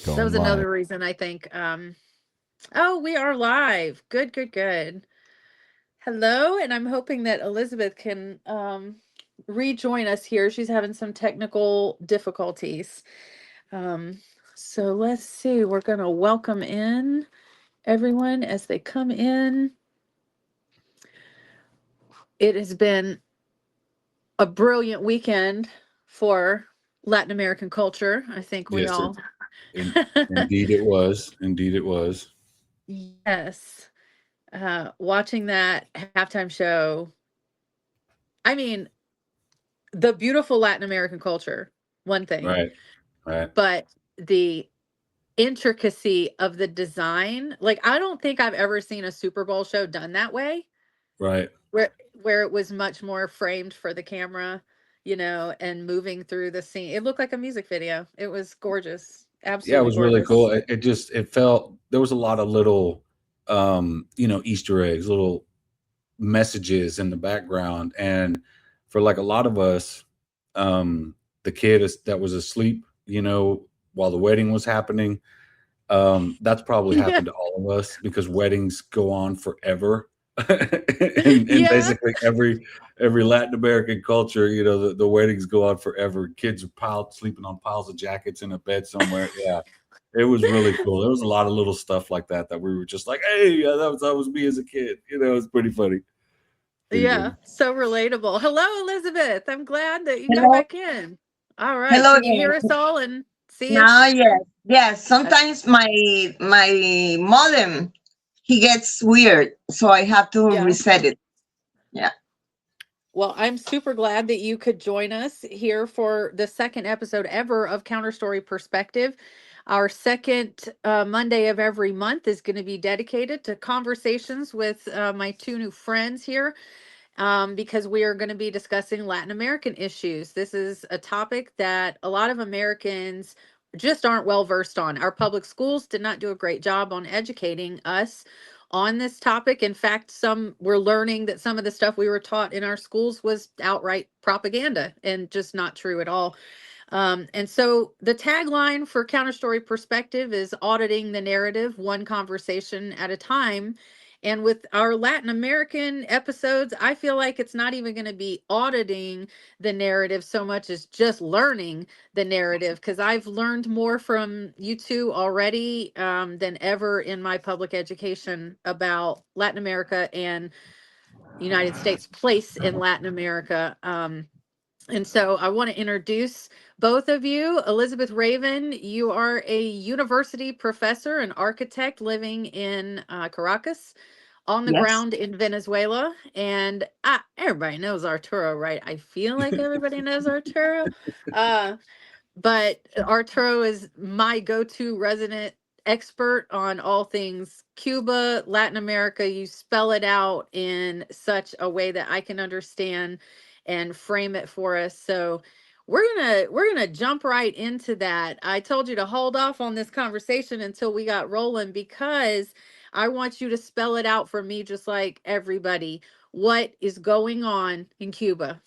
That Going was live. another reason I think. Oh, we are live. Good, good, good. Hello, and I'm hoping that Elizabeth can rejoin us here. She's having some technical difficulties. Um, so let's see. We're going to welcome in everyone as they come in. It has been a brilliant weekend for Latin American culture. I think we Yes, all. in, indeed it was. Indeed it was. Yes. Watching that halftime show, I mean, the beautiful Latin American culture, one thing, Right. Right. but the intricacy of the design, like I don't think I've ever seen a Super Bowl show done that way, Right. where it was much more framed for the camera, and moving through the scene. It looked like a music video. It was gorgeous. Yeah, it Absolutely was really cool. gorgeous. It felt there was a lot of little Easter eggs, little messages in the background. And for like a lot of us, the that was asleep, while the wedding was happening, that's probably Yeah. happened to all of us because weddings go on forever. And Yeah. basically every Latin American culture, the weddings go on forever. Kids are sleeping on piles of jackets in a bed somewhere. Yeah. It was really cool. There was a lot of little stuff like that we were just like, hey, yeah, that was me as a kid. It was pretty funny. Pretty Yeah, funny. so relatable. Hello, Elizabeth. I'm glad that you got Hello, back in. All right. hello Can you hear us again. all and see Now, us? yes, yes. Uh, Sometimes my modem he gets weird, so I have to yeah. reset it. Yeah. Well, I'm super glad that you could join us here for the second episode ever of CounterStory Perspective. Our second Monday of every month is going to be dedicated to conversations with my two new friends here, because we are going to be discussing Latin American issues. This is a topic that a lot of Americans just aren't well versed on. Our public schools did not do a great job on educating us on this topic. In fact, some we're learning that some of the stuff we were taught in our schools was outright propaganda and just not true at all. And so the tagline for Counterstory Perspective is auditing the narrative one conversation at a time. And with our Latin American episodes, I feel like it's not even going to be auditing the narrative so much as just learning the narrative, because I've learned more from you two already than ever in my public education about Latin America and United States place in Latin America. And so I want to introduce both of you. Elizabeth Raven, you are a university professor and architect living in Caracas, on the Yes. ground in Venezuela. And everybody knows Arturo, right? I feel like everybody knows Arturo. Uh, but Arturo is my go-to resident expert on all things Cuba, Latin America. You spell it out in such a way that I can understand and frame it for us. So we're gonna jump right into that. I told you to hold off on this conversation until we got rolling because I want you to spell it out for me, just like everybody. What is going on in Cuba?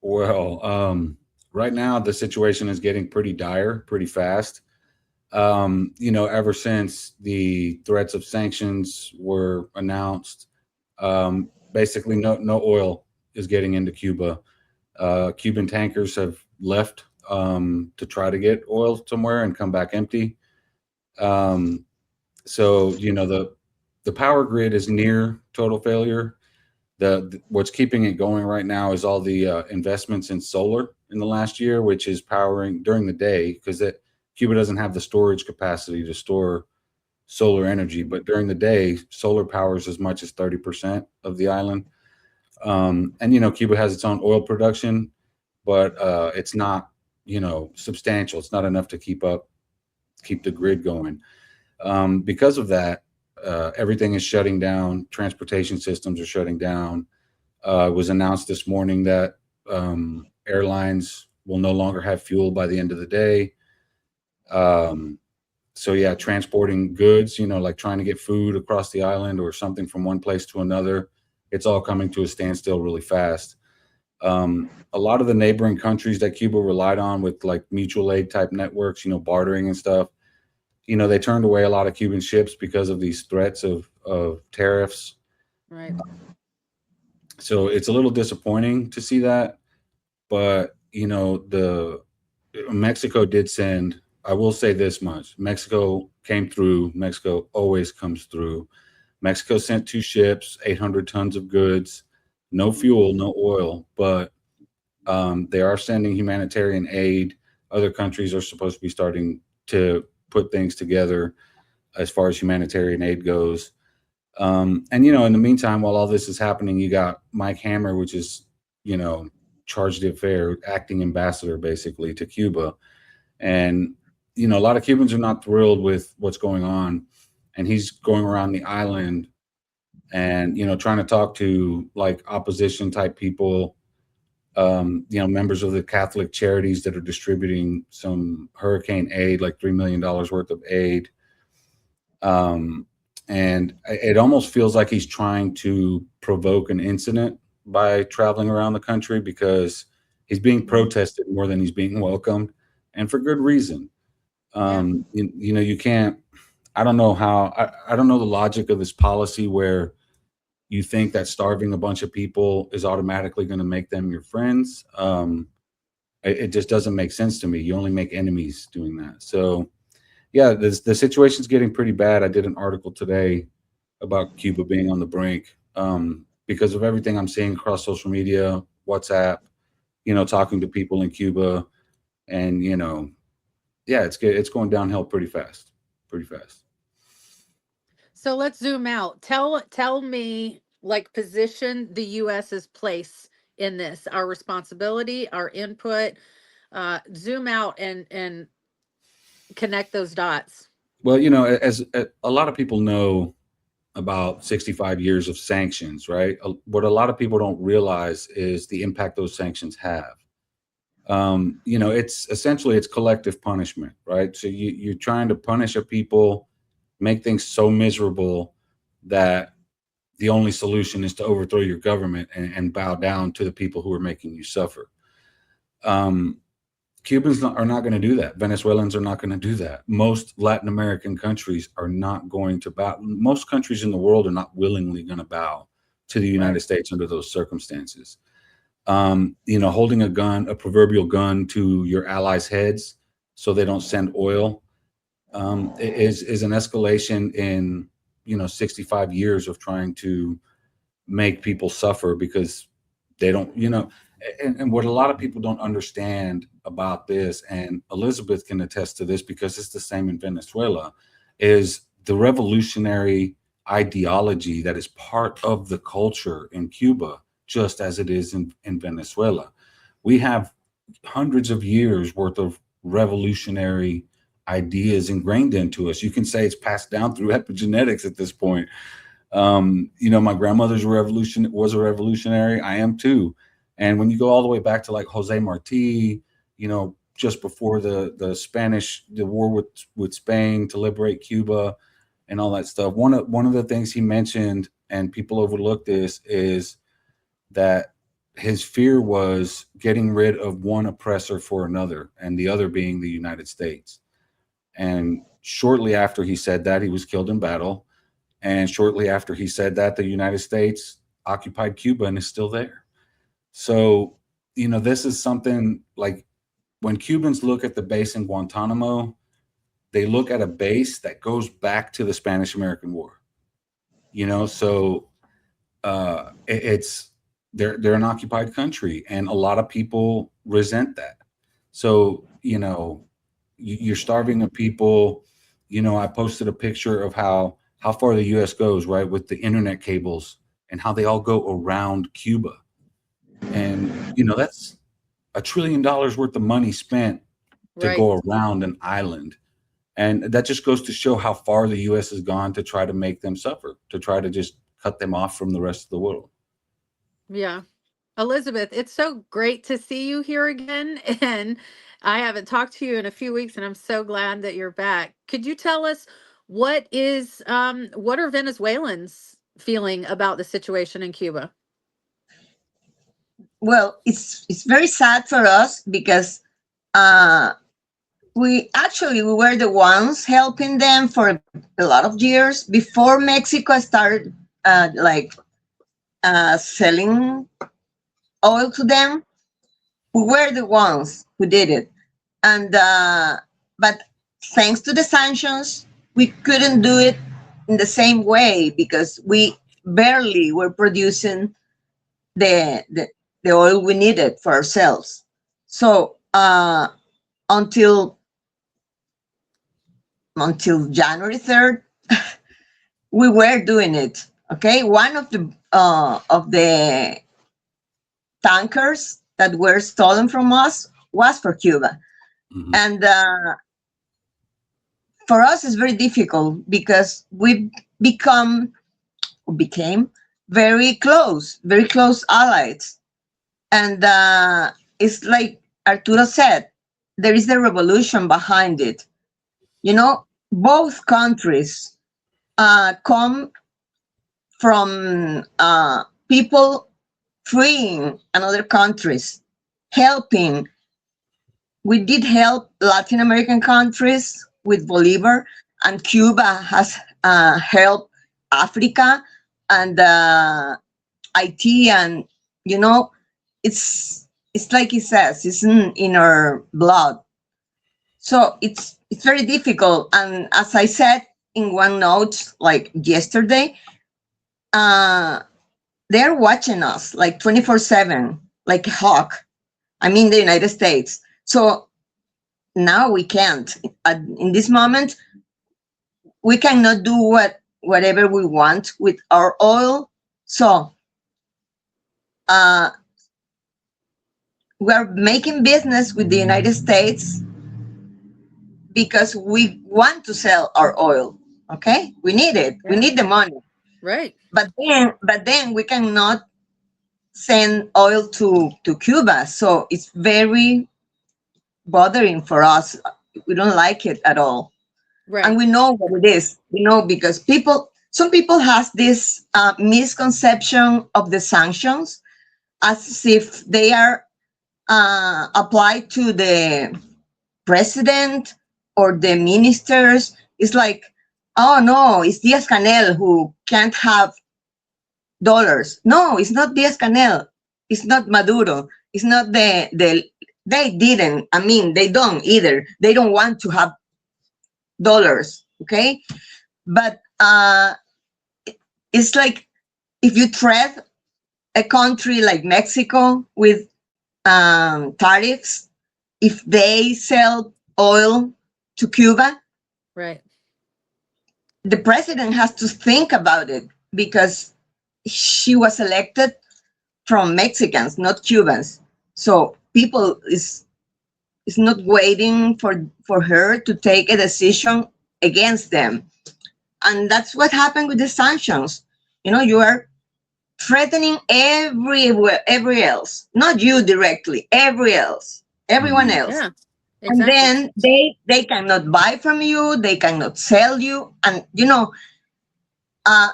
Well, right now the situation is getting pretty dire pretty fast. Ever since the threats of sanctions were announced, basically no oil is getting into Cuba. Cuban tankers have left to try to get oil somewhere and come back empty. Um, so the power grid is near total failure. What's keeping it going right now is all the investments in solar in the last year, which is powering during the day because Cuba doesn't have the storage capacity to store solar energy, but during the day, solar powers as much as 30% of the island. And Cuba has its own oil production, but it's not substantial. It's not enough to keep the grid going. Because of that, everything is shutting down. Transportation systems are shutting down. It was announced this morning that airlines will no longer have fuel by the end of the day. So yeah, transporting goods, like trying to get food across the island or something from one place to another, it's all coming to a standstill really fast. A lot of the neighboring countries that Cuba relied on with like mutual aid type networks, bartering and stuff, they turned away a lot of Cuban ships because of these threats of tariffs. Right. So it's a little disappointing to see that, but the Mexico did send. I will say this much: Mexico came through. Mexico always comes through. Mexico sent 2 ships, 800 tons of goods, no fuel, no oil, but they are sending humanitarian aid. Other countries are supposed to be starting to put things together as far as humanitarian aid goes. And in the meantime, while all this is happening, you got Mike Hammer, which is you know chargé d'affaires, acting ambassador basically to Cuba, and a lot of Cubans are not thrilled with what's going on, and he's going around the island and trying to talk to like opposition type people, members of the Catholic charities that are distributing some hurricane aid, like $3 million worth of aid. And it almost feels like he's trying to provoke an incident by traveling around the country because he's being protested more than he's being welcomed, and for good reason. Yeah. You can't. I don't know how. I don't know the logic of this policy where you think that starving a bunch of people is automatically going to make them your friends. It just doesn't make sense to me. You only make enemies doing that. So, yeah, the situation's getting pretty bad. I did an article today about Cuba being on the brink because of everything I'm seeing across social media, WhatsApp, talking to people in Cuba, and yeah, it's going downhill pretty fast, pretty fast. So let's zoom out. Tell me, like, position the US's place in this, our responsibility, our input. Zoom out and connect those dots. Well, as a lot of people know about 65 years of sanctions, right? What a lot of people don't realize is the impact those sanctions have. It's essentially it's collective punishment, right? So you're trying to punish a people, make things so miserable that the only solution is to overthrow your government and bow down to the people who are making you suffer. Um, Cubans are not going to do that. Venezuelans are not going to do that. Most Latin American countries are not going to bow. Most countries in the world are not willingly going to bow to the United Right. States under those circumstances. Holding a gun, a proverbial gun to your allies' heads so they don't send oil, is an escalation in 65 years of trying to make people suffer because they don't and what a lot of people don't understand about this, and Elizabeth can attest to this because it's the same in Venezuela, is the revolutionary ideology that is part of the culture in Cuba, just as it is in Venezuela. We have hundreds of years worth of revolutionary ideas ingrained into us. You can say it's passed down through epigenetics at this point. My grandmother's was a revolutionary. I am too. And when you go all the way back to like Jose Marti, just before the war with Spain to liberate Cuba and all that stuff, one of the things he mentioned, and people overlook this, is that his fear was getting rid of one oppressor for another, and the other being the United States. And shortly after he said that, he was killed in battle. And shortly after he said that, the United States occupied Cuba and is still there. So, this is something like when Cubans look at the base in Guantanamo, they look at a base that goes back to the Spanish American War. So it's they're an occupied country, and a lot of people resent that. So, you're starving the people. I posted a picture of how far the U.S. goes, right, with the internet cables and how they all go around Cuba. And, that's $1 trillion worth of money spent to Right. go around an island. And that just goes to show how far the U.S. has gone to try to make them suffer, to try to just cut them off from the rest of the world. Yeah. Elizabeth, it's so great to see you here again. And I haven't talked to you in a few weeks, and I'm so glad that you're back. Could you tell us what are Venezuelans feeling about the situation in Cuba? well, it's very sad for us because uh, we were the ones helping them for a lot of years before Mexico started like selling oil to them. We were the ones who did it, and but thanks to the sanctions, we couldn't do it in the same way because we barely were producing the the, the oil we needed for ourselves. So until January 3rd, we were doing it. Okay, one of the tankers that were stolen from us was for Cuba, Hmm. and for us it's very difficult because we became very close allies, and it's like Arturo said, there is a revolution behind it. You know, both countries come from people freeing another countries, helping. We did help Latin American countries with Bolivar, and Cuba has helped Africa and IT, and you know, it's like he says, it's in our blood. So it's very difficult. And as I said in one note, like yesterday, uh, they're watching us like 24/7, like a hawk. I mean, the United States. So now we can't. In this moment, we cannot do whatever we want with our oil. So uh, we're making business with the United States because we want to sell our oil. Okay, we need it. We Yeah. need the money. Right. But then we cannot send oil to Cuba. So it's very bothering for us. We don't like it at all. And Right. we know what it is. We know because some people has this misconception of the sanctions as if they are applied to the president or the ministers. It's like, oh no, it's Diaz Canel who can't have dollars. No, it's not Diaz Canel. It's not Maduro. It's not they didn't. I mean, they don't either. They don't want to have dollars. Okay, but it's like if you threat a country like Mexico with tariffs, if they sell oil to Cuba, Right. the president has to think about it because she was elected from Mexicans, not Cubans. So people is not waiting for her to take a decision against them. And that's what happened with the sanctions. You know, you are threatening every else, not you directly, everyone Hmm. else. Yeah. And Exactly. then they cannot buy from you, they cannot sell you. And you know, uh,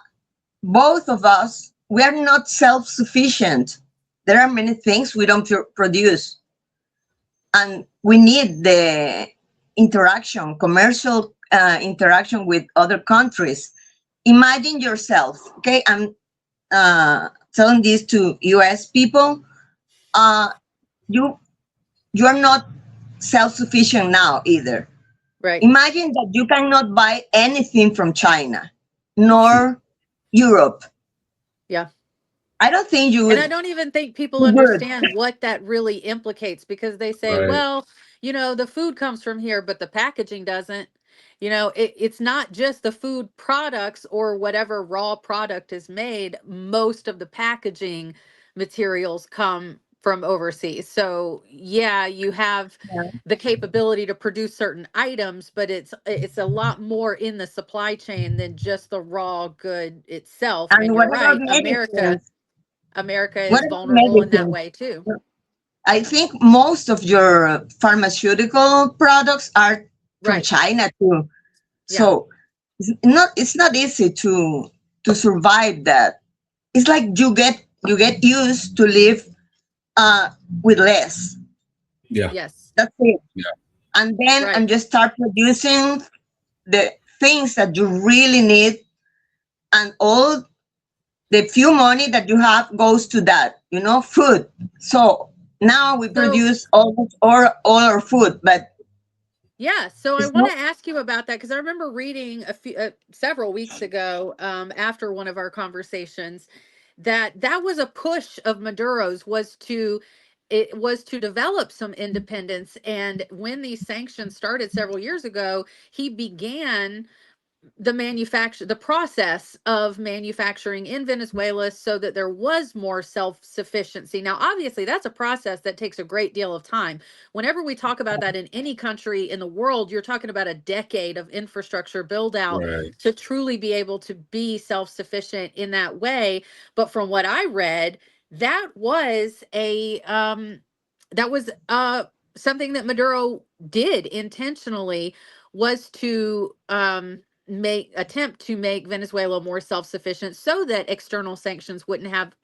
both of us, we are not self-sufficient. There are many things we don't produce, and we need the interaction, commercial interaction with other countries. Imagine yourself, okay? I'm telling this to US people. uh, you you are not self-sufficient now either. Right. Imagine that you cannot buy anything from China nor Europe. Yeah. I don't think you And I would don't even think people be good. understand what that really implicates because they say, Right. well, the food comes from here, but the packaging doesn't. It's not just the food products or whatever raw product is made. Most of the packaging materials come from overseas. So, yeah, you have the capability to produce certain items, but it's a lot more in the supply chain than just the raw good itself. And And what you're about right, medicines? America What is about vulnerable in that medicines? way too. I think most of your pharmaceutical products are from Right. China too. Yeah. So it's not easy to survive that. It's like you get used to live uh, with less. Yeah. Yes. That's it. Yeah. And then Right. and just start producing the things that you really need, and all the few money that you have goes to that, food. So now we So produce almost all our food, but yeah, so I it's want not. to ask you about that because I remember reading several weeks ago, after one of our conversations, that was a push of Maduro's was to develop some independence. And when these sanctions started several years ago, he began the process of manufacturing in Venezuela so that there was more self-sufficiency. Now, obviously, that's a process that takes a great deal of time. Whenever we talk about that in any country in the world, you're talking about a decade of infrastructure build out Right. to truly be able to be self-sufficient in that way. But from what I read, that was something that Maduro did intentionally, was to attempt to make Venezuela more self-sufficient so that external sanctions wouldn't have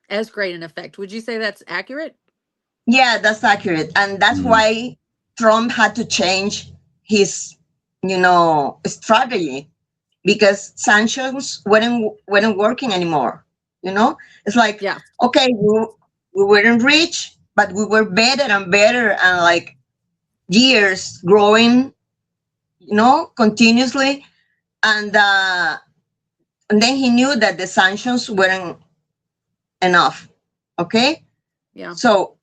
as great an effect. Would you say that's accurate? Yeah, that's accurate, and that's Mhm. why Trump had to change his, strategy, because sanctions weren't working anymore. It's like, Yeah. okay, we weren't rich, but we were better and better, and like years growing, continuously, and then he knew that the sanctions weren't enough. Okay, Yeah. so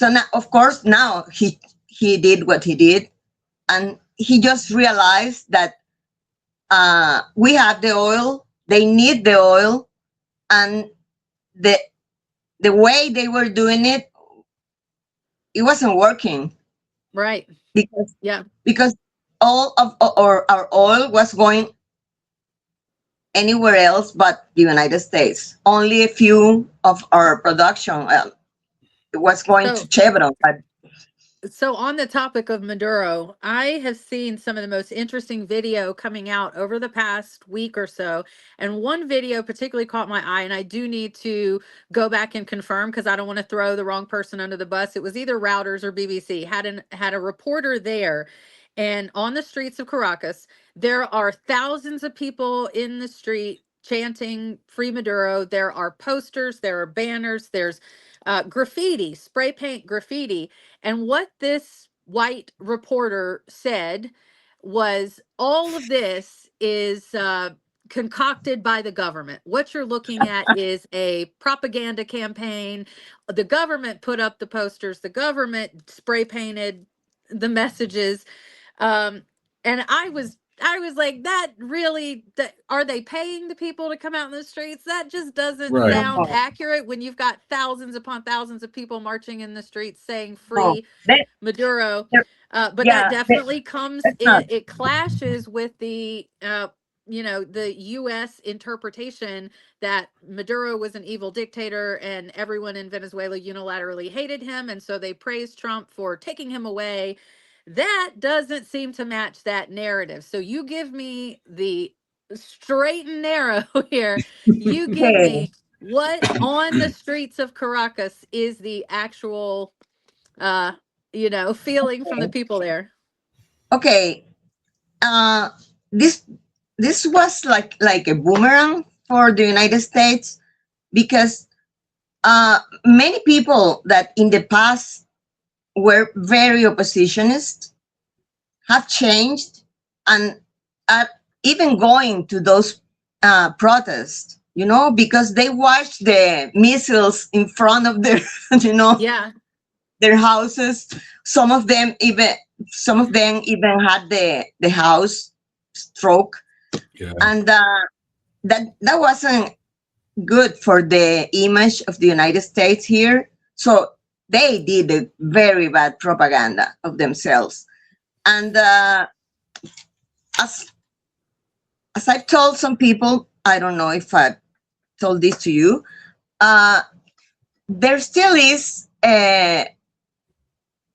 now, of course, now he did what he did, and he just realized that we have the oil, they need the oil, and the the way they were doing it, it wasn't working, Right. because Yeah. because all of our oil was going anywhere else but the United States. Only a few of our production was going to So Chevron, but on the topic of Maduro, I have seen some of the most interesting video coming out over the past week or so. And one video particularly caught my eye, and I do need to go back and confirm because I don't want to throw the wrong person under the bus. It was either Reuters or BBC. Had a reporter there, and on the streets of Caracas, there are thousands of people in the street chanting "Free Maduro." There are posters, there are banners, there's graffiti, spray paint graffiti. And what this white reporter said was, all of this is concocted by the government. What you're looking at is a propaganda campaign. The government put up the posters, the government spray painted the messages. Um, and I was like, that really, are they paying the people to come out in the streets? That just doesn't Right. sound no, accurate when you've got thousands upon thousands of people marching in the streets saying no, free Maduro. But that yeah, definitely comes that's not. in, it clashes with the US interpretation that Maduro was an evil dictator and everyone in Venezuela unilaterally hated him. And so they praised Trump for taking him away. That doesn't seem to match that narrative. So you give me the straight and narrow here. You give Okay, me what on the streets of Caracas is the actual feeling from the people there. okay. Uh, this this was like a boomerang for the United States, because many people that in the past were very oppositionist have changed, and are even going to those protests, because they watched the missiles in front of their, you know, Yeah. their houses. Some of them even had the house stroke, Yeah. and that wasn't good for the image of the United States here. So they did a very bad propaganda of themselves. And as I've told some people, I don't know if I've told this to you, uh, there still is a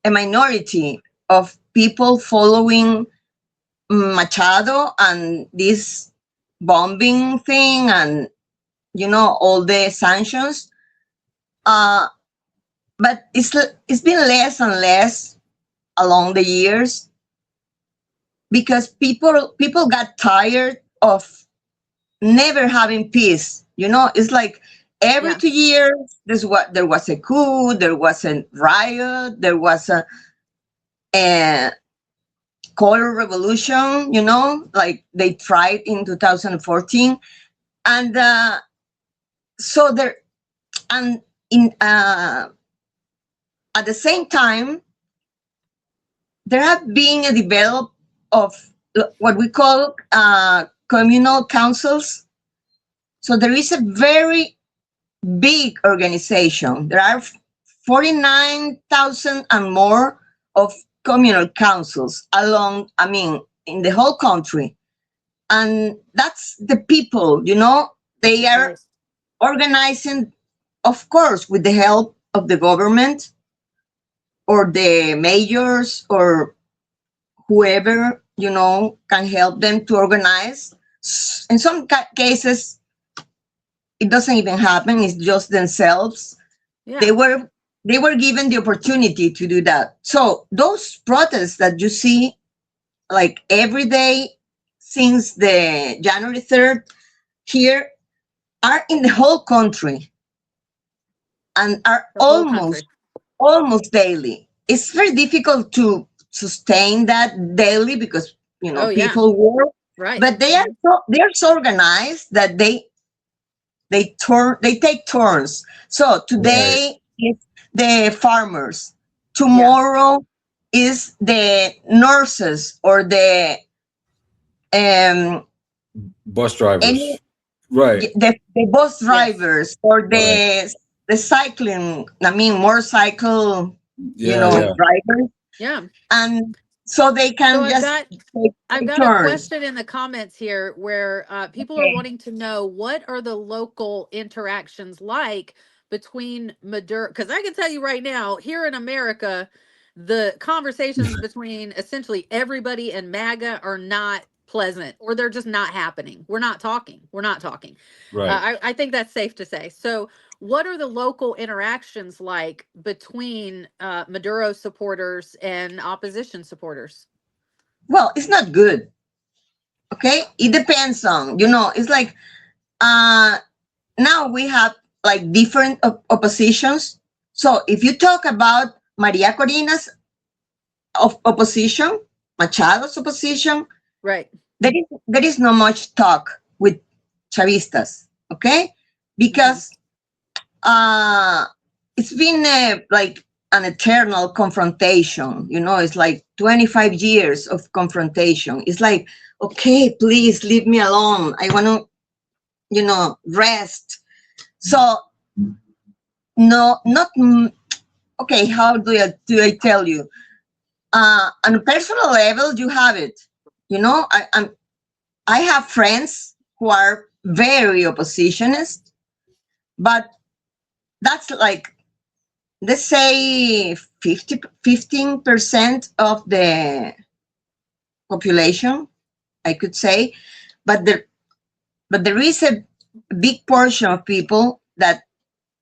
minority of people following Machado and this bombing thing, and all the sanctions. Uh, but it's been less and less along the years because people got tired of never having peace. It's like every Yeah. 2 years there was a coup, there was a riot, there was a color revolution. Like they tried in 2014, and so there and in at the same time there have been a develop of what we call communal councils. So there is a very big organization. There are 49,000 and more of communal councils in the whole country. And that's the people, they are Right. organizing, of course, with the help of the government or the mayors or whoever, can help them to organize. In some cases, it doesn't even happen. It's just themselves. Yeah. They were given the opportunity to do that. So those protests that you see like every day since the January 3rd here are in the whole country and are The whole country. almost daily. It's very difficult to sustain that daily because Oh yeah. people work, Right. but they're so organized that they take turns. So today is the farmers, Yeah. tomorrow is the nurses or the um Bus any drivers. Right. the bus Yes. drivers or Right. the cycling, motorcycle, Yeah. Yeah. drivers, Yeah. and so they So can I've just got I've take got a turns. question in the comments here where people are Okay. wanting to know what are the local interactions like between Maduro, because I can tell you right now, here in America, the conversations between essentially everybody and MAGA are not pleasant, or they're just not happening. We're not talking. We're not talking. Right. I think that's safe to say. So, what are the local interactions like between Maduro supporters and opposition supporters? Well, it's not good. Okay, it depends on it's like now we have like different oppositions. So if you talk about Maria Corina's opposition, Machado's opposition, Right. there is not much talk with Chavistas, okay? Mhm. Because uh, it's been like an eternal confrontation. It's like 25 years of confrontation. It's like, okay, please leave me alone. I want to, rest. So no, not okay. How do I tell you? On a personal level, you have it. I have friends who are very oppositionist, but that's like, let's say 15% of the population, I could say. But there is a big portion of people that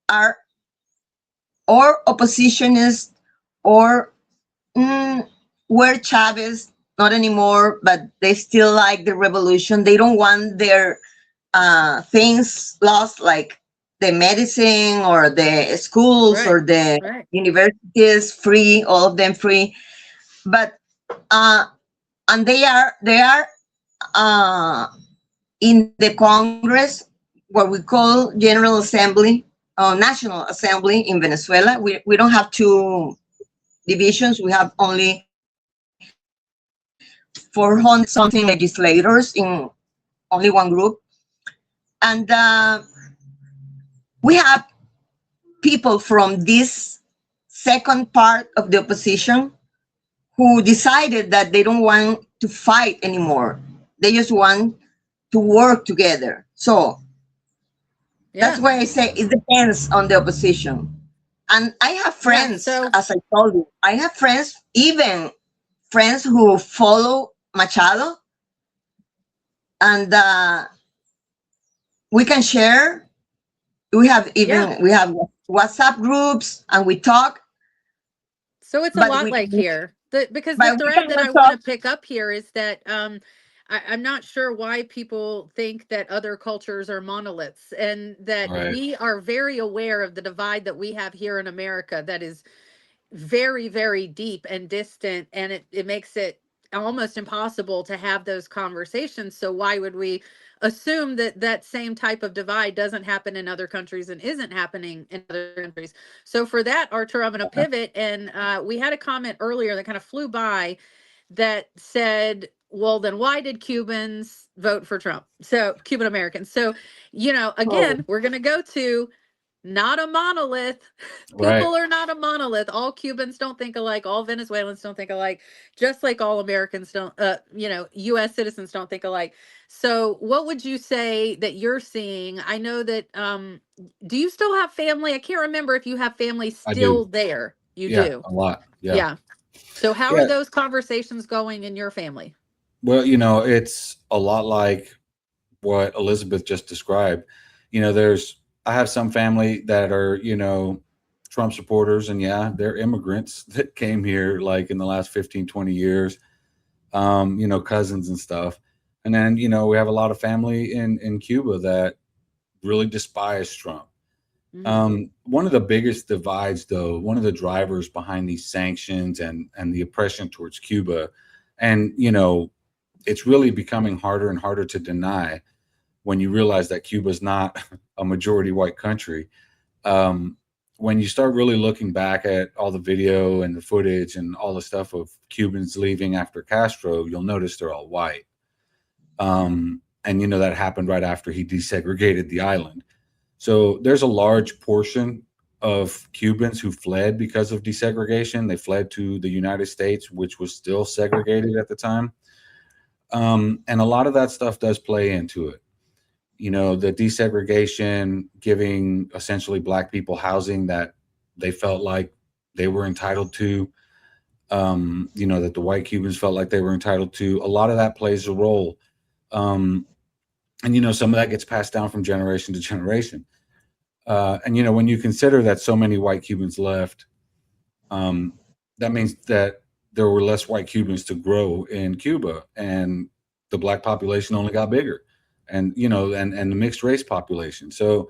are or oppositionists or were Chavez, not anymore, but they still like the revolution. They don't want their things lost, like the medicine or the schools Right. or the Right. universities free, all of them free. But and they are uh, in the Congress, what we call General Assembly, National Assembly in Venezuela. We don't have two divisions. We have only 400 something legislators in only one group. And we have people from this second part of the opposition who decided that they don't want to fight anymore. They just want to work together. So that's Yeah. why I say it depends on the opposition. And I have Yeah. friends, So, as I told you, I have friends, even friends who follow Machado, and we can share We have Yeah. we have WhatsApp groups and we talk, So it's a but lot like here. Because the we thread that cannot I want talk. to pick up here is that I'm not sure why people think that other cultures are monoliths, and that Right. we are very aware of the divide that we have here in America that is very, very deep and distant, and it makes it almost impossible to have those conversations. So why would we assume that that same type of divide doesn't happen in other countries and isn't happening in other countries? So for that, Artur, I'm going to pivot, and we had a comment earlier that kind of flew by that said, well, then why did Cubans vote for Trump? So Cuban Americans. So, Oh, again, we're going to go to not a monolith. Right. People are not a monolith. All Cubans don't think alike. All Venezuelans don't think alike. Just like all Americans don't, U.S. citizens don't think alike. So, what would you say that you're seeing? I know that. Do you still have family? I can't remember if you have family I still do. there. You Yeah, do. a lot. Yeah. Yeah. So, how are Yeah. those conversations going in your family? Well, it's a lot like what Elizabeth just described. I have some family that are, Trump supporters, and yeah, they're immigrants that came here like in the last 15, 20 years, cousins and stuff. And then, we have a lot of family in Cuba that really despise Trump. Hmm. One of the biggest divides, though, one of the drivers behind these sanctions and the oppression towards Cuba, and it's really becoming harder and harder to deny when you realize that Cuba's not a majority white country. Um, when you start really looking back at all the video and the footage and all the stuff of Cubans leaving after Castro, you'll notice they're all white. And that happened right after he desegregated the island. So there's a large portion of Cubans who fled because of desegregation. They fled to the United States, which was still segregated at the time. And a lot of that stuff does play into it. The desegregation, giving essentially Black people housing that they felt like they were entitled to, that the white Cubans felt like they were entitled to. A lot of that plays a role. And some of that gets passed down from generation to generation. And when you consider that so many white Cubans left, that means that there were less white Cubans to grow in Cuba, and the Black population only got bigger, and and the mixed race population. So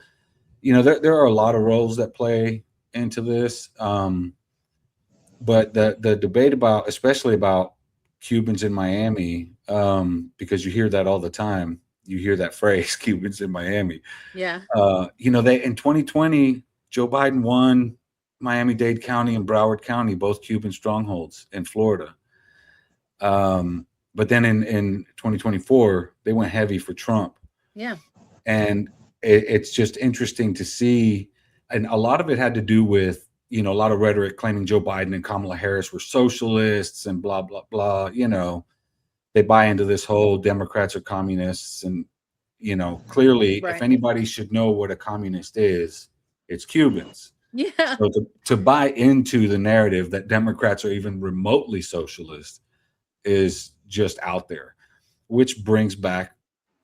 there are a lot of roles that play into this. But the debate about, especially about Cubans in Miami, because you hear that all the time. You hear that phrase, Cubans in Miami. Yeah. They in 2020, Joe Biden won Miami-Dade County and Broward County, both Cuban strongholds in Florida. But then in 2024, they went heavy for Trump. Yeah. And it's just interesting to see. And a lot of it had to do with, a lot of rhetoric claiming Joe Biden and Kamala Harris were socialists and blah, blah, blah. They buy into this whole Democrats are communists. And, clearly, Right. if anybody should know what a communist is, it's Cubans. Yeah. So to buy into the narrative that Democrats are even remotely socialist is just out there, which brings back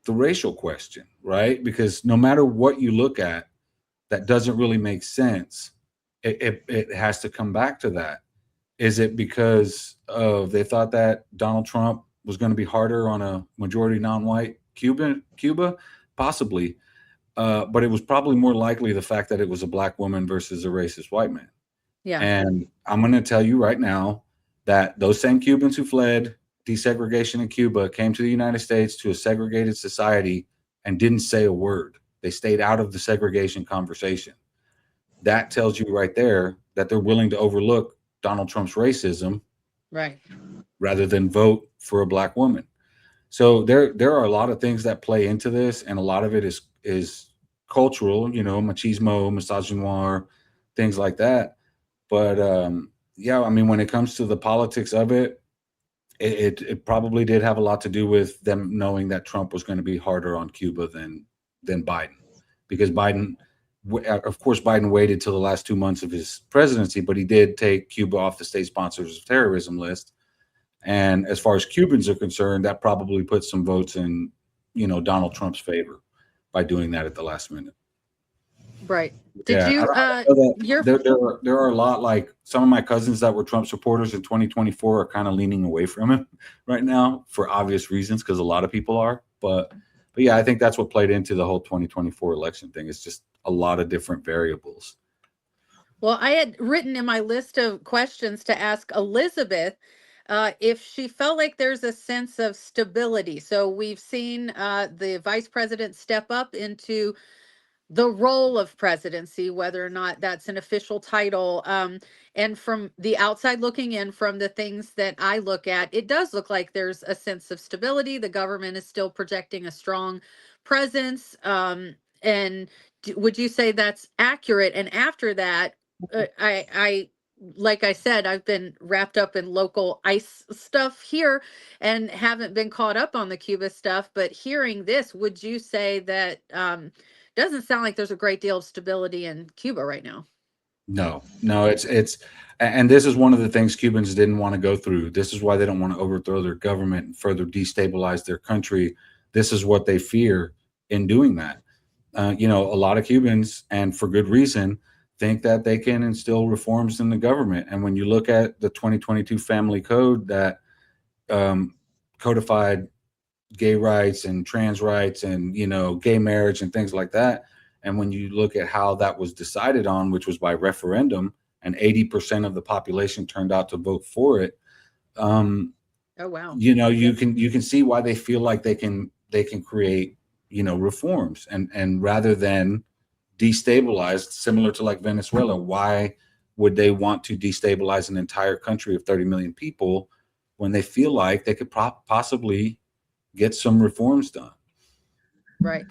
the racial question, right? Because no matter what you look at, that doesn't really make sense. It has to come back to that. Is it because they thought that Donald Trump was going to be harder on a majority non-white Cuba? Possibly. But it was probably more likely the fact that it was a Black woman versus a racist white man. Yeah. And I'm going to tell you right now that those same Cubans who fled desegregation in Cuba came to the United States to a segregated society and didn't say a word. They stayed out of the segregation conversation. That tells you right there that they're willing to overlook Donald Trump's racism, Right. rather than vote for a Black woman. So there are a lot of things that play into this, and a lot of it is cultural, machismo, misogynoir, things like that. But yeah, I mean, when it comes to the politics of it, it probably did have a lot to do with them knowing that Trump was going to be harder on Cuba than Biden, because of course, Biden waited till the last 2 months of his presidency, but he did take Cuba off the state sponsors of terrorism list. And as far as Cubans are concerned, that probably put some votes in, Donald Trump's favor by doing that at the last minute. Right. Did Yeah, you, I know that your, there are a lot, like some of my cousins that were Trump supporters in 2024 are kind of leaning away from him right now for obvious reasons because a lot of people are. But yeah, I think that's what played into the whole 2024 election thing. It's just a lot of different variables. well, I had written in my list of questions to ask Elizabeth if she felt like there's a sense of stability. So we've seen the vice president step up into the role of presidency, whether or not that's an official title. And from the outside looking in, from the things that I look at, it does look like there's a sense of stability. The government is still projecting a strong presence. And would you say that's accurate? And after that, like I said, I've been wrapped up in local ICE stuff here and haven't been caught up on the Cuba stuff. But hearing this, would you say that doesn't sound like there's a great deal of stability in Cuba right now? No, and this is one of the things Cubans didn't want to go through. This is why they don't want to overthrow their government and further destabilize their country. This is what they fear in doing that. A lot of Cubans, and for good reason, think that they can instill reforms in the government. And when you look at the 2022 Family Code that codified gay rights and trans rights and gay marriage and things like that, and when you look at how that was decided on, which was by referendum, and 80% of the population turned out to vote for it, Oh wow. you can see why they feel like they can create reforms, and rather than destabilize, similar to like Venezuela. Why would they want to destabilize an entire country of 30 million people when they feel like they could possibly get some reforms done? Right.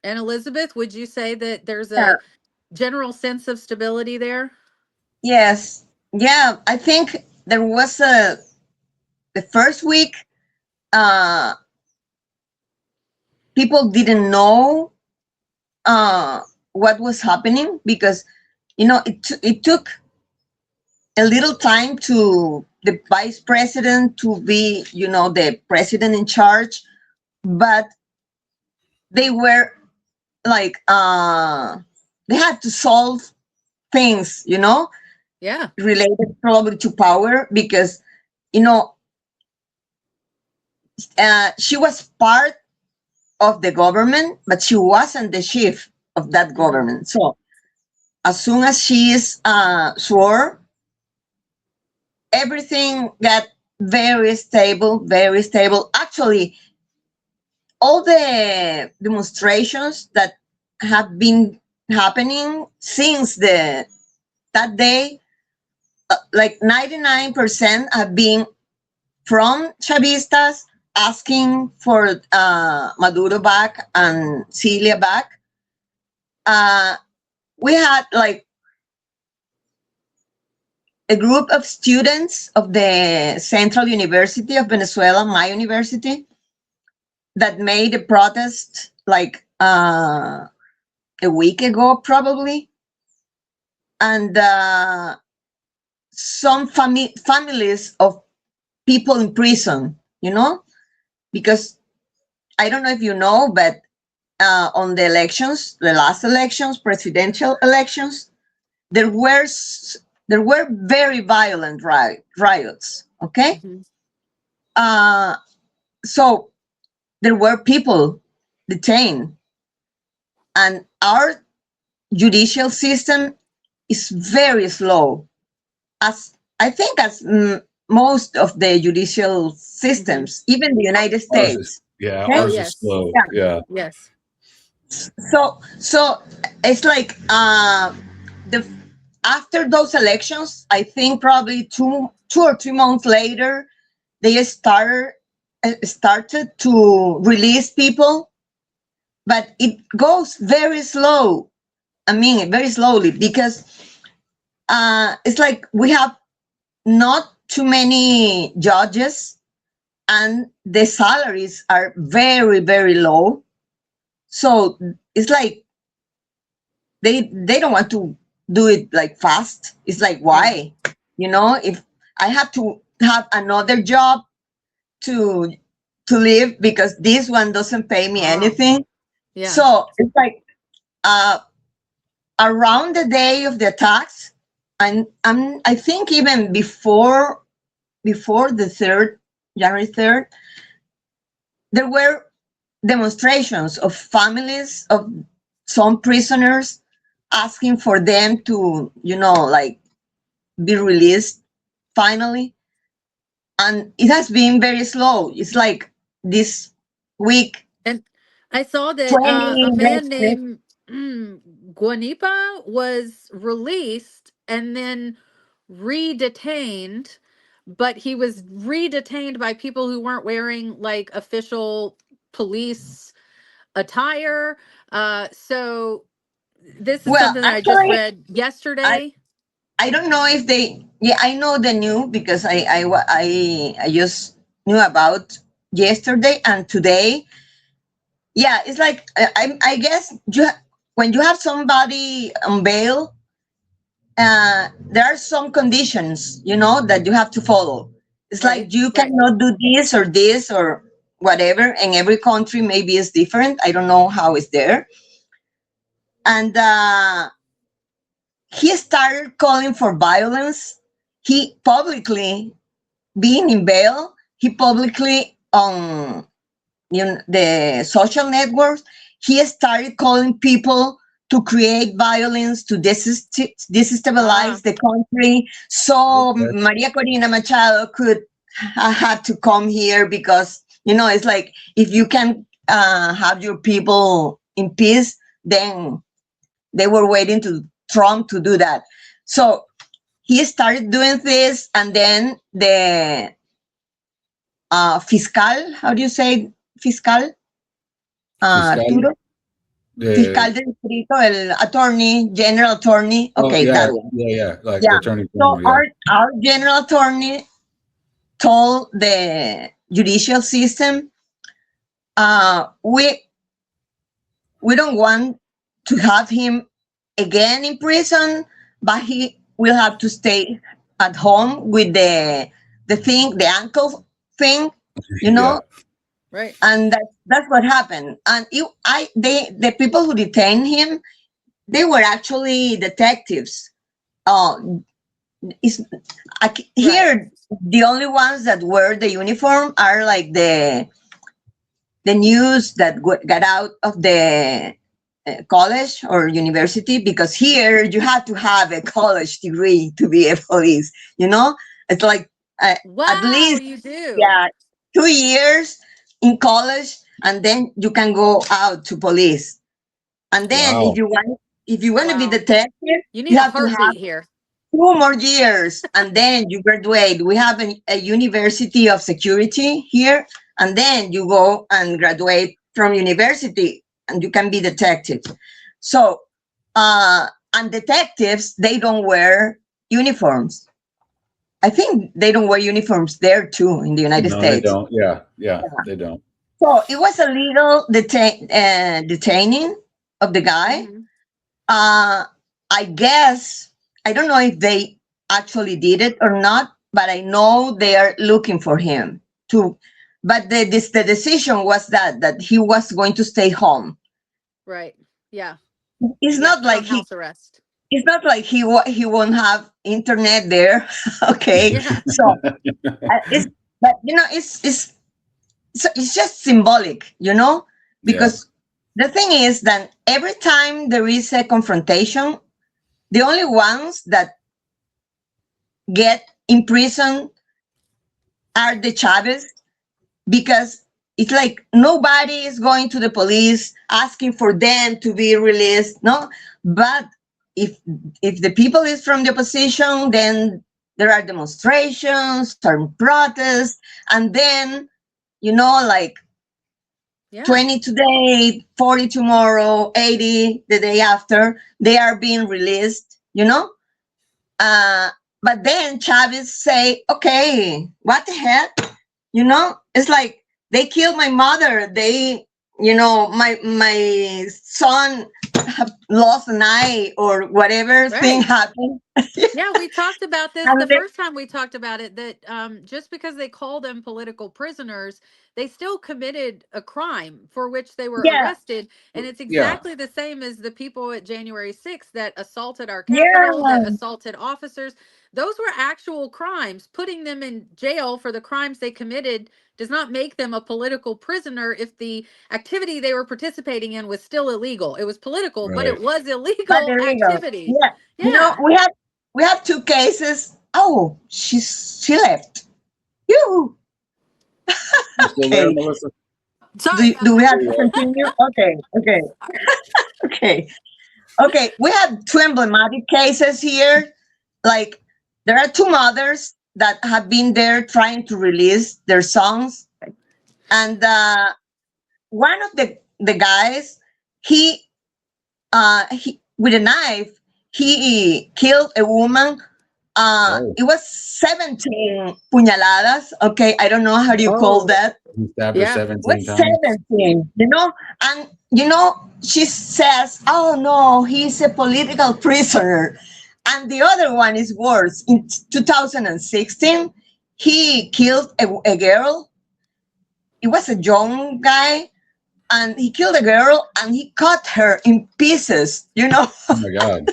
And Elizabeth, would you say that there's Yeah. a general sense of stability there? Yes. Yeah. I think there was the first week, people didn't know what was happening because, it took a little time to the vice president to be, the president in charge, but they were like, they had to solve things, Yeah. related probably to power because, she was part of the government, but she wasn't the chief of that government. So as soon as she is swore, everything got very stable, very stable. Actually, all the demonstrations that have been happening since that day, like 99% have been from Chavistas asking for Maduro back and Celia back. We had like a group of students of the Central University of Venezuela, my university, that made a protest like a week ago, probably. And some families of people in prison, because I don't know if you know, but on the elections, the last elections, presidential elections, there were very violent riots. Okay, so there were people detained, and our judicial system is very slow, as I think as most of the judicial systems, even the United States. Ours is slow. Yeah. Yes. So it's like the after those elections, I think probably two or 3 months later, they started to release people, but it goes very slow. I mean, very slowly, because it's like we have not too many judges, and the salaries are very, very low. So it's like they don't want to do it like fast. It's like, why? If I have to have another job to live because this one doesn't pay me anything. Yeah. So it's like around the day of the attacks, and I think even before the January 3rd, there were demonstrations of families of some prisoners asking for them to, like, be released finally. And it has been very slow. It's like this week, And I saw that a 20 man rescues. named Guanipa was released and then re-detained, but he was re-detained by people who weren't wearing like official police attire. So this is Well, something that I just actually, read I yesterday. I don't know if they. Yeah, I know the new because I just knew about yesterday and today. Yeah, it's like I guess when you have somebody on bail, there are some conditions, that you have to follow. It's Right, like you right. cannot do this or whatever, and every country maybe is different. I don't know how it's there. And he started calling for violence. He publicly, being in bail, he publicly on the social networks, he started calling people to create violence, to Ah, destabilize the country. So Okay. Maria Corina Machado could had to come here because it's like if you can have your people in peace, then they were waiting to Trump to do that. So he started doing this, and then the fiscal, how do you say fiscal? Fiscal. Arturo, fiscal del distrito, el attorney, general attorney. Oh Okay, yeah, that one. yeah. Like the Yeah. attorney So general. Yeah. our general attorney told the judicial system, uh, we we don't want to have him again in prison, but he will have to stay at home with the ankle thing, you Yeah. know, right. and that's what happened. And the people who detained him, they were actually detectives. Uh, is Right. here the only ones that wear the uniform are like the news that got out of the college or university, because here you have to have a college degree to be a police. It's like at Wow, least, you do. yeah, 2 years in college, and then you can go out to police. And then Wow. if you want to be Wow. detective, You need you a have to have heartbeat here. 2 more years, and then you graduate. We have a university of security here, and then you go and graduate from university, and you can be detective. So, and detectives, they don't wear uniforms. I think they don't wear uniforms there too in the United No, they States. don't. Yeah, they don't. So it was a legal detaining of the guy. Hmm. I guess I don't know if they actually did it or not, but I know they are looking for him too. But the decision was that he was going to stay home. Right. Yeah. It's Yeah. not Put like on house arrest. he won't have internet there. Okay, Yeah. so it's but it's just symbolic, Yeah. because the thing is that every time there is a confrontation, the only ones that get in prison are the Chavez, because it's like nobody is going to the police asking for them to be released, no. But if the people is from the opposition, then there are demonstrations or protests, and then like Yeah. 20 today, 40 tomorrow, 80 the day after, they are being released. Uh, but then Chavez say, okay, what the heck? It's like they killed my mother. My son have lost an eye or whatever thing Right. happened. Yeah, we talked about this And the first time we talked about it, that just because they call them political prisoners, they still committed a crime for which they were yeah, arrested. And it's Yeah, exactly the same as the people at January 6th that assaulted our Capitol, yeah, that assaulted officers. Those were actual crimes. Putting them in jail for the crimes they committed does not make them a political prisoner if the activity they were participating in was still illegal. It was political, but right. it was but illegal there you go. activity. Yeah, Yeah. we have two cases. Oh, she left. You You still there, okay? Melissa? Sorry about Do we have There to you that. are. continue? Okay, Sorry. okay, okay. We have two emblematic cases here. Like there are two mothers that have been there trying to release their songs, and one of the guys, he he with a knife, he killed a woman. Oh, It was 17 puñaladas. Okay, I don't know how do you call Oh, that. he stabbed her yeah. What 17 times. 17? And she says, "Oh no, he's a political prisoner." And the other one is worse. In 2016, he killed a girl. It was a young guy, and he killed a girl and he cut her in pieces. Oh my God.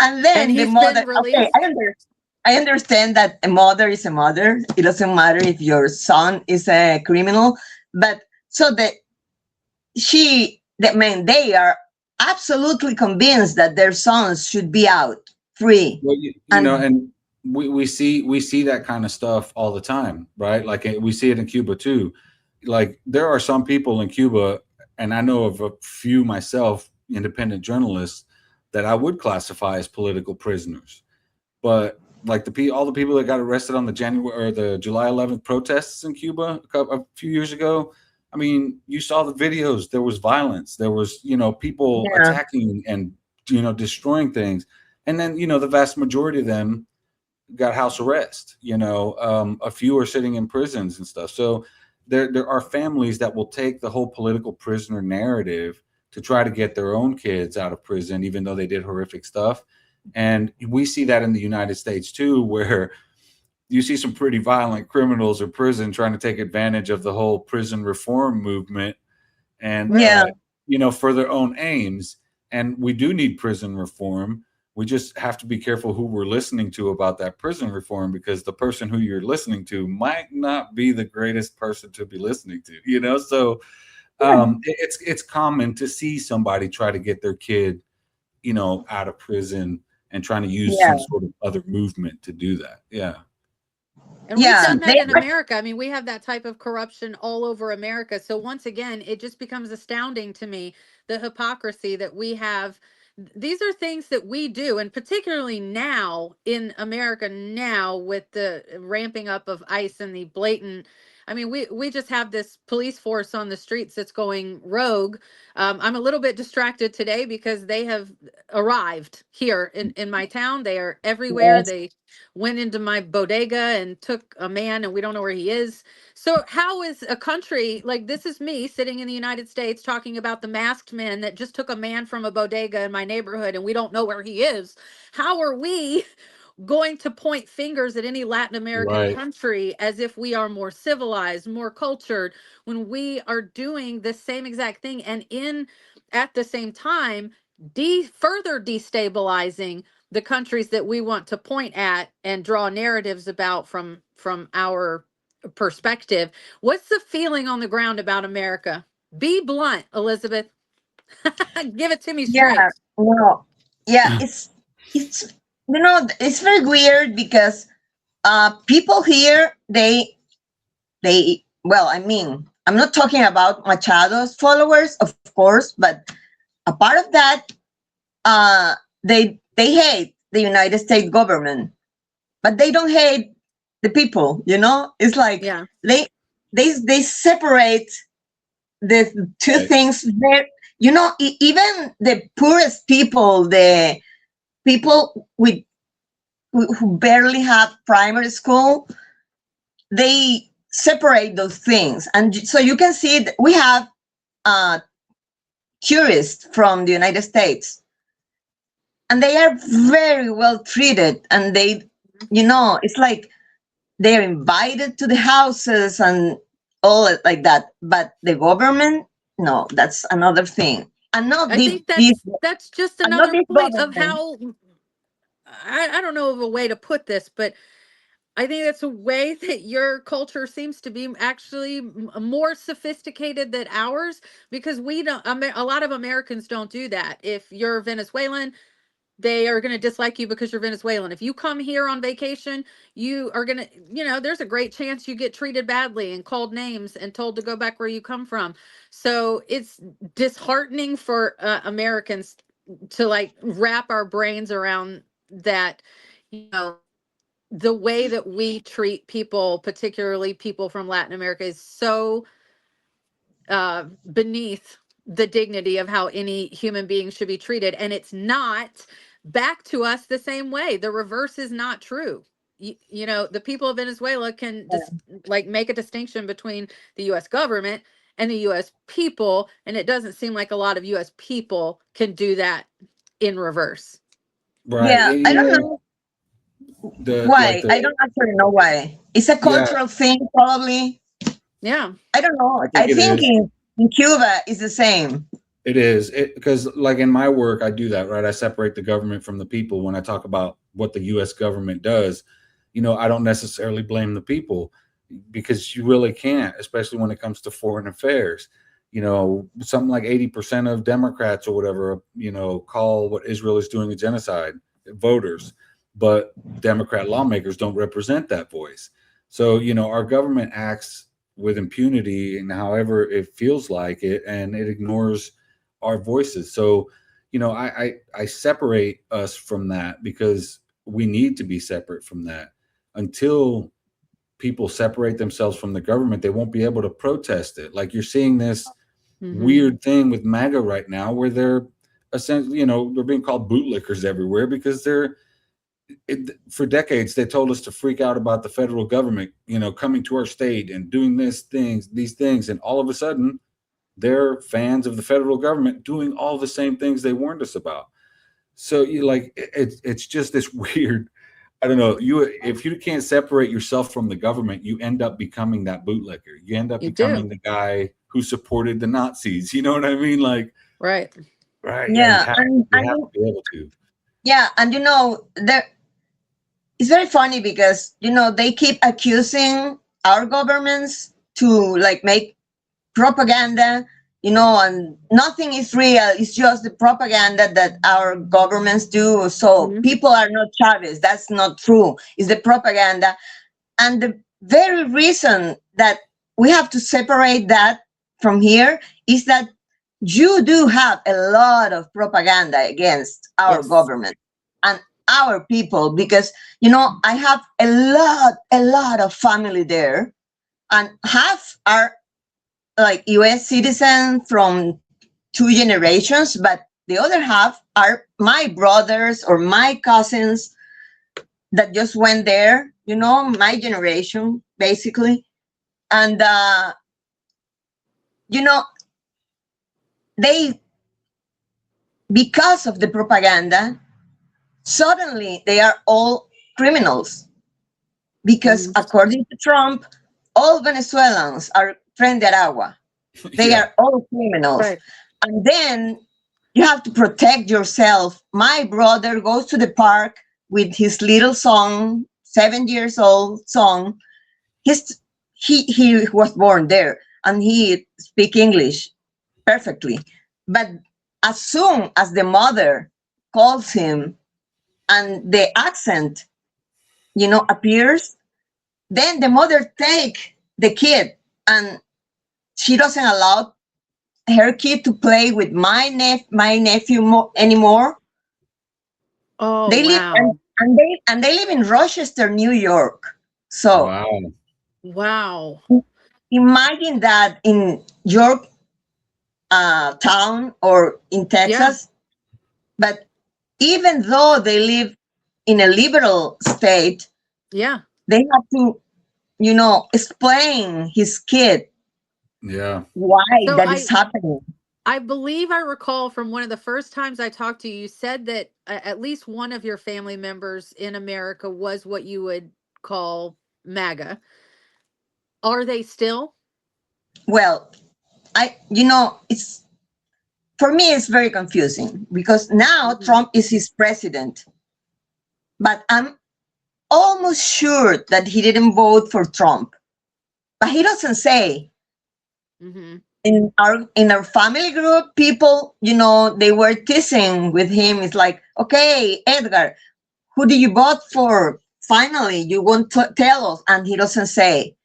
And And then the he's mother, been okay, released. I understand that a mother is a mother. It doesn't matter if your son is a criminal, but so that they are absolutely convinced that their sons should be out free. Well, you know, And and we see that kind of stuff all the time, right? Like we see it in Cuba too. Like there are some people in Cuba, and I know of a few myself, independent journalists, that I would classify as political prisoners. But like all the people that got arrested on the January or the July 11th protests in Cuba a few years ago, I mean, you saw the videos. There was violence. There was, people yeah, attacking and destroying things. And then, the vast majority of them got house arrest. A few are sitting in prisons and stuff. So there are families that will take the whole political prisoner narrative to try to get their own kids out of prison, even though they did horrific stuff. And we see that in the United States too, where you see some pretty violent criminals in prison trying to take advantage of the whole prison reform movement and yeah, for their own aims. And we do need prison reform. We just have to be careful who we're listening to about that prison reform, because the person who you're listening to might not be the greatest person to be listening to. So it's common to see somebody try to get their kid out of prison and trying to use yeah, some sort of other movement to do that. Yeah. And we've yeah. done that in America. I mean, we have that type of corruption all over America. So once again, it just becomes astounding to me, the hypocrisy that we have. These are things that we do, and particularly now in America now with the ramping up of ICE and the blatant. I mean, we just have this police force on the streets that's going rogue. I'm a little bit distracted today because they have arrived here in my town. They are everywhere. Yes. They went into my bodega and took a man, and we don't know where he is. So how is a country like this? Is me sitting in the United States talking about the masked men that just took a man from a bodega in my neighborhood and we don't know where he is. How are we going to point fingers at any Latin American Right. country as if we are more civilized, more cultured, when we are doing the same exact thing, and in at the same time further destabilizing the countries that we want to point at and draw narratives about from our perspective. What's the feeling on the ground about America? Be blunt, Elizabeth. Give it to me Yeah, straight. no, yeah, it's it's very weird because people here well, I mean, I'm not talking about Machado's followers, of course, but a part of that, they hate the United States government, but they don't hate the people. It's like Yeah. they separate the two Right. things there. Even the poorest people, the people who barely have primary school, they separate those things. And so you can see that we have uh, tourists from the United States, and they are very well treated, and they, it's like they're invited to the houses and all like that. But the government, no, that's another thing. And not I think that's just and not another this point of government. how I don't know of a way to put this, but I think that's a way that your culture seems to be actually more sophisticated than ours, because we don't, a lot of Americans don't do that. If you're Venezuelan, they are going to dislike you because you're Venezuelan. If you come here on vacation, you are going to, there's a great chance you get treated badly and called names and told to go back where you come from. So it's disheartening for Americans to like wrap our brains around that, the way that we treat people, particularly people from Latin America, is so beneath the dignity of how any human being should be treated. And it's not back to us the same way. The reverse is not true. The people of Venezuela can just like make a distinction between the US government and the US people. And it doesn't seem like a lot of US people can do that in reverse. Right. Yeah, I don't know why. I don't actually know why. It's a cultural thing, probably. Yeah. I don't know. I think in Cuba it's the same. It is, because like in my work, I do that, right? I separate the government from the people. When I talk about what the U.S. government does, I don't necessarily blame the people, because you really can't, especially when it comes to foreign affairs. Something like 80% of Democrats or whatever, call what Israel is doing a genocide, voters, but Democrat lawmakers don't represent that voice. So, our government acts with impunity and however it feels like it, and it ignores our voices. So, I separate us from that, because we need to be separate from that. Until people separate themselves from the government, they won't be able to protest it. Like you're seeing this weird thing with MAGA right now, where they're essentially, they're being called bootlickers everywhere, because for decades they told us to freak out about the federal government, coming to our state and doing these things, and all of a sudden they're fans of the federal government doing all the same things they warned us about. So it's just this weird, I don't know, if you can't separate yourself from the government, you end up becoming that bootlicker. You end up becoming the guy who supported the Nazis. You know what I mean? Like, right. Yeah, you have to be able to. Yeah, and it's very funny because they keep accusing our governments to like make propaganda, and nothing is real. It's just the propaganda that our governments do. So people are not Chavez. That's not true. It's the propaganda. And the very reason that we have to separate that from here is that you do have a lot of propaganda against our government and our people, because I have a lot of family there, and half are like US citizens from 2 generations, but the other half are my brothers or my cousins that just went there, my generation basically. And they, because of the propaganda, suddenly they are all criminals, because according to Trump, all Venezuelans are tren de Aragua. They are all criminals. Right. And then you have to protect yourself. My brother goes to the park with his little son, 7 years old son. He was born there and he speaks English perfectly. But as soon as the mother calls him and the accent, appears, then the mother take the kid, and she doesn't allow her kid to play with my nephew anymore. Oh, They live and they live in Rochester, New York. So wow. Imagine that in York town or in Texas. But even though they live in a liberal state, they have to, explain his kid why that is happening. I believe I recall from one of the first times I talked to you, you said that at least one of your family members in America was what you would call MAGA. Are they still? Well, it's for me, it's very confusing because now Hmm. Trump is his president, but I'm almost sure that he didn't vote for Trump. But he doesn't say. Hmm. In our family group, people, they were teasing with him. It's like, okay, Edgar, who do you vote for? Finally, you won't tell us, and he doesn't say.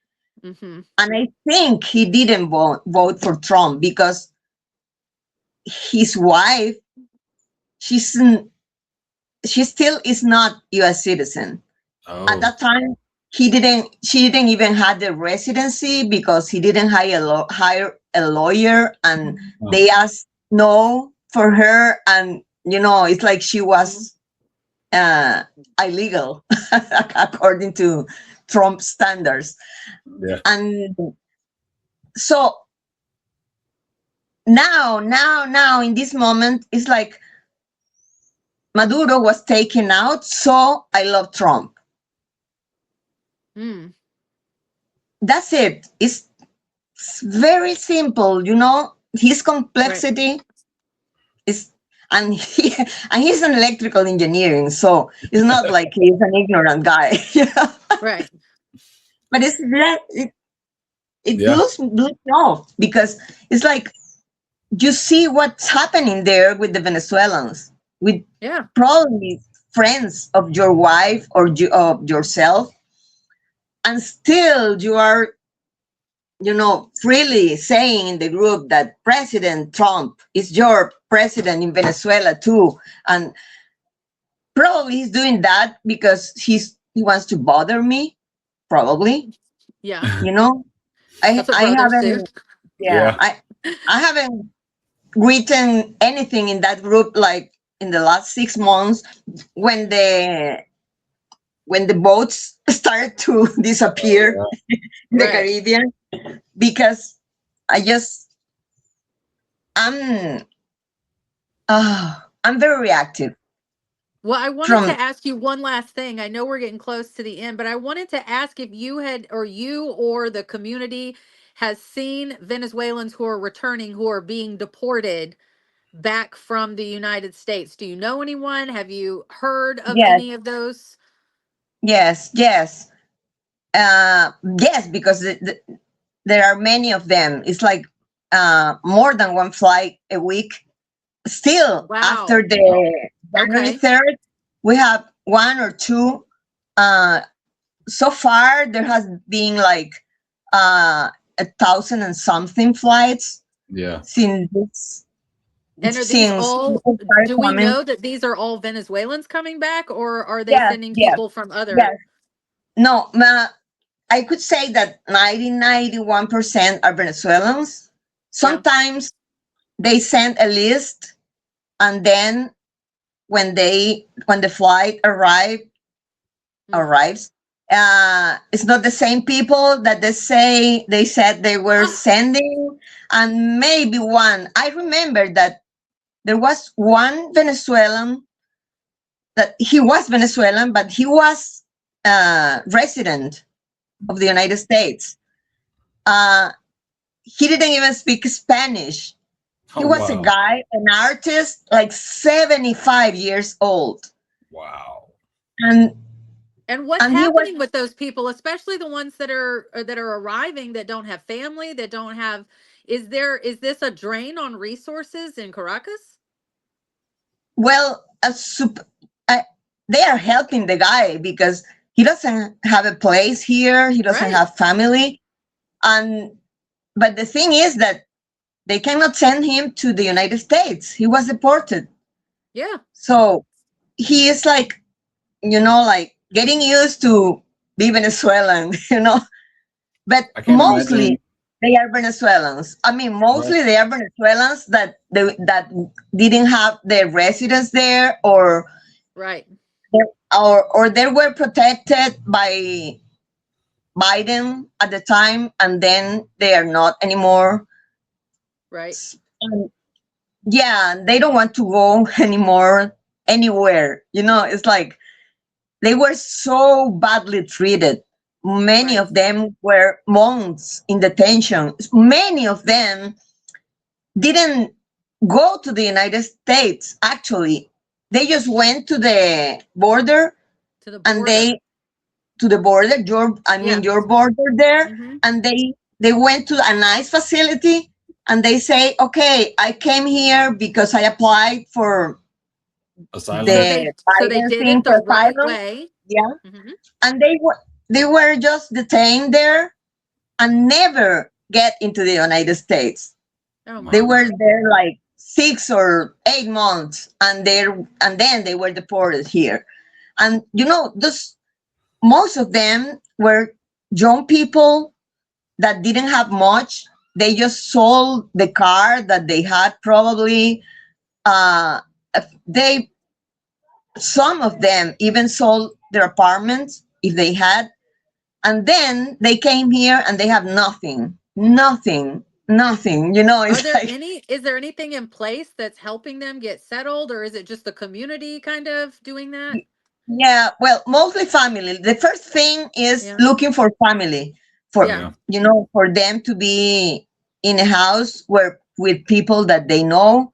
Hmm. And I think he didn't vote for Trump because his wife, she's she still is not U.S. citizen. At Oh, that time, she didn't even have the residency because he didn't hire a lawyer, and oh, they asked no for her, and it's like she was uh, illegal according to Trump standards. yeah. And so now in this moment, it's like Maduro was taken out, so I love Trump. Mm. That's it. It's very simple, his Right. complexity is, and he and he's an electrical engineering, so it's not like he's an ignorant guy. Right. But it Yeah. blew me off because it's like you see what's happening there with the Venezuelans, with Yeah. probably friends of your wife or of yourself, and still you are, freely saying in the group that President Trump is your president in Venezuela too. And probably he's doing that because he wants to bother me. Probably, Yeah. you know, I That's what I brothers do. haven't, yeah, Yeah. I haven't written anything in that group like in the last 6 months when the boats start to disappear Oh, in the Right. Caribbean, because I just I'm I'm very reactive Well, I wanted to from. ask you one last thing. I know we're getting close to the end, but I wanted to ask if you had, or you or the community has seen Venezuelans who are returning, who are being deported back from the United States. Do you know anyone? Have you heard of Yes, any of those? yes, yes, yes, because there are many of them. It's like more than one flight a week. Still, after Wow. wow. the January Okay. 3rd, we have one or two. Uh, so far, there has been like 1,000 and something flights Yeah. since this, And are these since all, people started do we coming. know that these are all Venezuelans coming back, or are they Yes, sending yes, people from other? yes. No, I could say that 91% are Venezuelans. Yeah. Sometimes they send a list, and then when the flight Mm. arrives, it's not the same people that they said they were Ah, sending, and maybe one. I remember that there was one Venezuelan, that he was Venezuelan, but he was resident of the United States. Uh, he didn't even speak Spanish. He Oh, was a wow. guy, an artist, like 75 years old. Wow. And and what's and he was, happening with those people, especially the ones that are arriving that don't have family, that don't have, is this a drain on resources in Caracas? well, uh, they are helping the guy because he doesn't have a place here, he doesn't Right. have family. And but the thing is that they cannot send him to the United States. He was deported. Yeah. So he is like, like getting used to be Venezuelan, but I can't imagine. mostly they are Venezuelans. I mean, Right. mostly they are Venezuelans that didn't have their residence there, Right. or they were protected by Biden at the time, and then they are not anymore. Right. And yeah, they don't want to go anymore anywhere. It's like they were so badly treated. Many Right. of them were months in detention. Many of them didn't go to the United States, actually. They just went to the border To the and border. Yeah. your border there, Hmm. and they went to a nice facility and they say, okay, I came here because I applied for Asylum. the So they Biden did thing it for the right asylum. way. Yeah. Hmm. And they were just detained there and never get into the United States. Oh my They Wow. were God. there like 6 or 8 months, and then they were deported here. And those most of them were young people that didn't have much. They just sold the car that they had probably. They Some of them even sold their apartments if they had, and then they came here and they have nothing, nothing, nothing. It's like, Is there anything in place that's helping them get settled, or is it just the community kind of doing that? yeah, well, mostly family. The first thing is Yeah. looking for family, for Yeah. Yeah. for them to be in a house where with people that they know.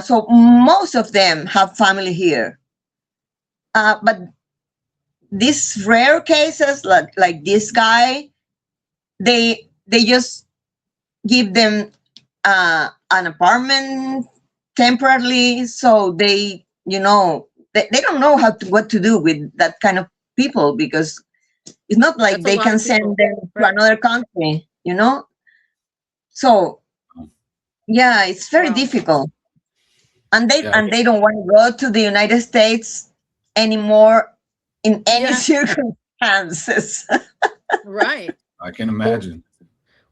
So most of them have family here. But these rare cases, like this guy, they just give them an apartment temporarily, so they don't know what to do with that kind of people, because it's not like That's a they lot can of send people. them to Right. another country. So yeah, it's very Wow. difficult, and they Yeah. and they don't want to go to the United States anymore in any Yeah. circumstances. Right. I can Well, imagine.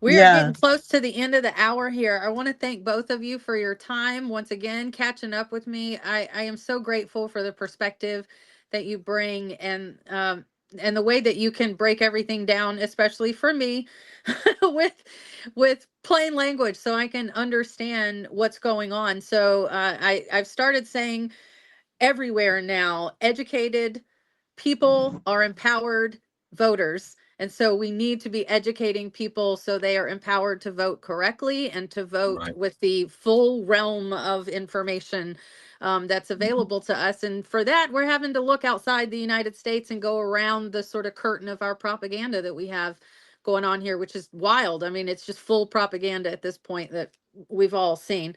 we are Yeah. getting close to the end of the hour here. I want to thank both of you for your time once again, catching up with me. I am so grateful for the perspective that you bring, and the way that you can break everything down, especially for me, with plain language, so I can understand what's going on. So I've started saying everywhere now, educated people are empowered voters. And so we need to be educating people so they are empowered to vote correctly and to vote Right. with the full realm of information that's available to us. And for that, we're having to look outside the United States and go around the sort of curtain of our propaganda that we have going on here, which is wild. I mean, it's just full propaganda at this point that we've all seen.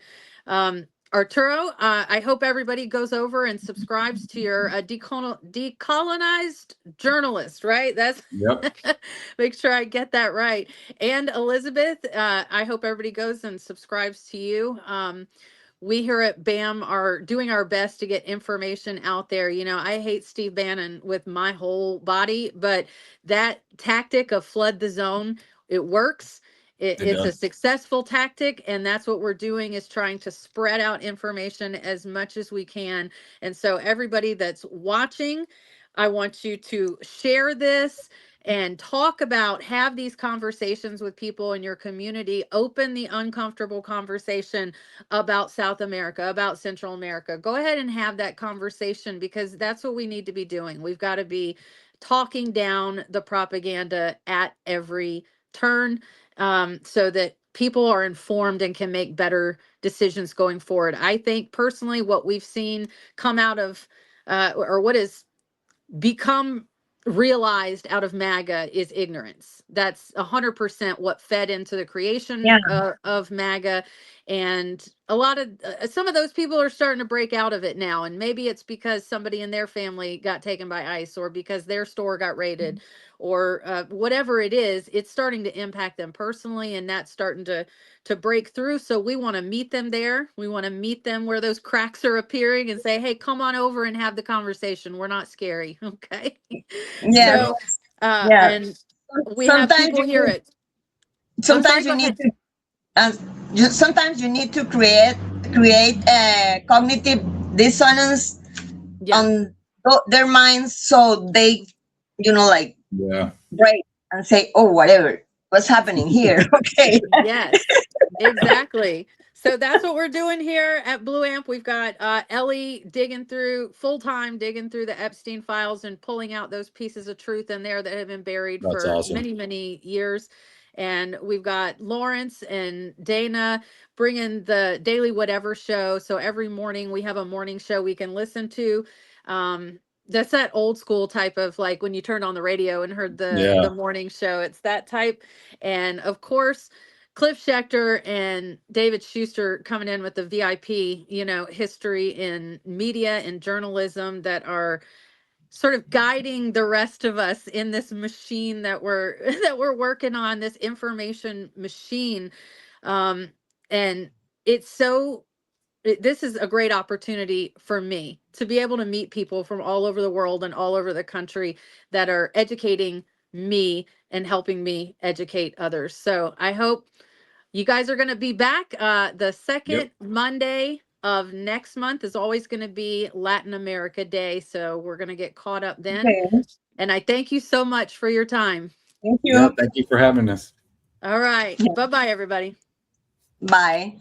Arturo, I hope everybody goes over and subscribes to your decolonized journalist, right? That's Yep. make sure I get that right. And Elizabeth, I hope everybody goes and subscribes to you. We here at BAM are doing our best to get information out there. I hate Steve Bannon with my whole body, but that tactic of flood the zone, it works. It It's a does. successful tactic, and that's what we're doing, is trying to spread out information as much as we can. And so everybody that's watching, I want you to share this and have these conversations with people in your community. Open the uncomfortable conversation about South America, about Central America. Go ahead and have that conversation, because that's what we need to be doing. We've got to be talking down the propaganda at every turn, so that people are informed and can make better decisions going forward. I think personally, what we've seen come out of, or what is become realized out of MAGA, is ignorance. That's 100% what fed into the creation Yeah. of MAGA. And a lot of some of those people are starting to break out of it now. And maybe it's because somebody in their family got taken by ICE, or because their store got raided, or whatever it is. It's starting to impact them personally, and that's starting to break through. So we want to meet them there. We want to meet them where those cracks are appearing and say, hey, come on over and have the conversation. We're not scary. Okay. Yes. Yep. So, Yeah. and we have Sometimes people you here need, at, I'm sorry, sometimes go you need ahead. to uh, sometimes you need to create a cognitive dissonance Yeah. on their minds, so they like Yeah. break and say, oh, whatever, what's happening here. Okay. Yes, exactly. So that's what we're doing here at Blue Amp. We've got Ellie digging through the Epstein files and pulling out those pieces of truth in there that have been buried That's for awesome. many, many years. And we've got Lawrence and Dana bringing the Daily Whatever show. So every morning we have a morning show we can listen to. That's that old school type of, like, when you turned on the radio and heard the morning show. It's that type. And of course, Cliff Schechter and David Schuster coming in with the VIP, history in media and journalism that are sort of guiding the rest of us in this machine that we're that we're working on, this information machine. And it's so this is a great opportunity for me to be able to meet people from all over the world and all over the country that are educating me and helping me educate others. So I hope you guys are going to be back. The second Monday of next month is always going to be Latin America Day. So we're going to get caught up then. Okay. And I thank you so much for your time. Thank you. Yeah, thank you for having us. All right. Bye-bye, everybody. Bye.